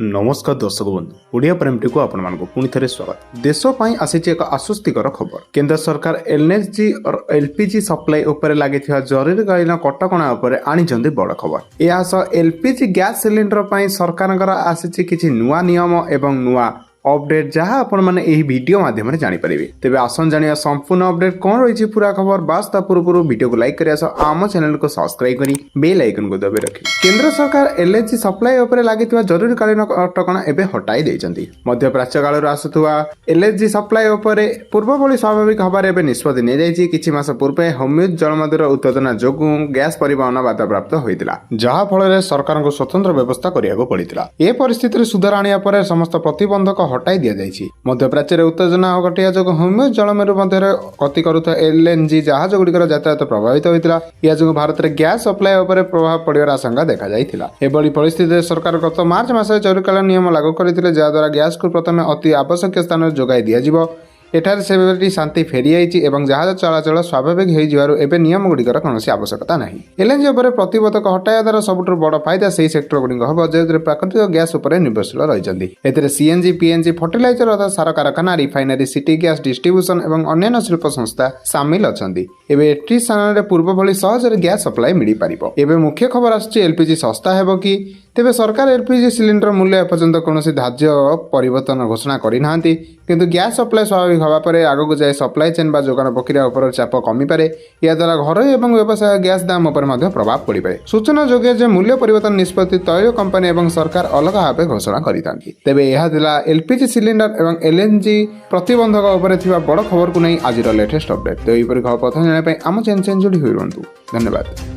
नमस्कार दर्शक बंधु ओडिया प्रेमटी को आपण मानक पुणी थे स्वागत। देश पर आसी एक आश्वस्तिकर खबर। केंद्र सरकार एलएनजी और एलपीजी सप्लाई उपर लगी जरूरीकालीन कटकणा आनी बड़ खबर। यह एलपीजी गैस सिलिंडर पर सरकार आसी किसी नुआ नियम एवं नुआ अपडेट जहाँ आपण मैंने यही वीडियो माध्यम जानीपर। तेज आसन जाना संपूर्ण अपडेट कौन रही पूरा खबर बास पूर्व वीडियो को लाइक कर आम चैनल को सब्सक्राइब करी बेल आइकन को दबाई रखी। केंद्र सरकार एलएनजी सप्लाई उपर लगी जरूरीकालीन कटकणा एवं हटाई देइछन्ति। मध्य प्राच्य काल आसुवा एलएनजी सप्लाई उपर पूर्व भली स्वाभाविक हबार एवं निष्पत्ति नहीं किछि मास पूर्वे होम्यूज जलमंदिर उत्तेजना जोगु गैस परिवहन बाधाप्राप्त होइतिला, जहाँ फल सरकार को स्वतंत्र व्यवस्था करिया पड़ितिला। ए परिस्थिति सुधार आनिया पर समस्त प्रतिबंधक हटाई दिया जाइछि। मध्य प्राच्य उत्तेजना घटिया जो होम्यूज जलमेरु मध्य गति करुवा एलएनजी जहाज गुड़िकर यातायात प्रभावित होता। या जो भारत में गैस सप्लाई उपर प्रभाव पड़िବାର आशंका देखा जाइथिला। एभली परिस्थिति सरकार गत मार्च मास जरूरीकालीन नियम लागू करथिले, जहाद्वारा गैस को प्रथम अति आवश्यक स्थान जोगाई दिया। एठार से शांति फेरी आइछि एवं जहाज चलाचल स्वाभाविक हो नियम गुड़िकर कौन आवश्यकता नहीं। एलएनजी उपर प्रतिबंधक हटाया द्वारा सबुठु बड़ फायदा से सेक्टर गुड़िक हम जो प्राकृतिक गैस उपर निर्भरशील रही। सीएनजी पीएनजी फर्टिलाइजर अर्थात सार कारखाना रिफाइनरी सिटी गैस डिस्ट्रीब्यूशन और अन्य शिल्प संस्था सामिल अच्छा। एटी स्थान पूर्व भली सहज गैस सप्लाई मिल पार। एवं मुख्य खबर आसुछि एलपीजी सस्ता हेबो कि। तेबे सरकार एलपीजी सिलिंडर मूल्य एपर्यंत कौन धार्य परिवर्तन घोषणा करना, किंतु गैस सप्लाई स्वाभाविक हवा पर आगक जाए सप्लाई चेन बा जोगान प्रक्रिया उपर चाप कमी पारे। या द्वारा घर और व्यवसाय गैस दाम उपर प्रभाव पड़ पाए। सूचना जोगे जे मूल्य परिवर्तन निष्पत्ति तैल कंपनी और सरकार अलग भाव घोषणा करितांती। तेबे यह थिला एलपीजी सिलिंडर और एलएनजी प्रतिबंधक उपर थिबा बड़ खबर को नहीं आज लेटेस्ट अपडेट। तो यही खबर प्रथम जाना आम चैनल जोड़ी हुई रुहतु। धन्यवाद।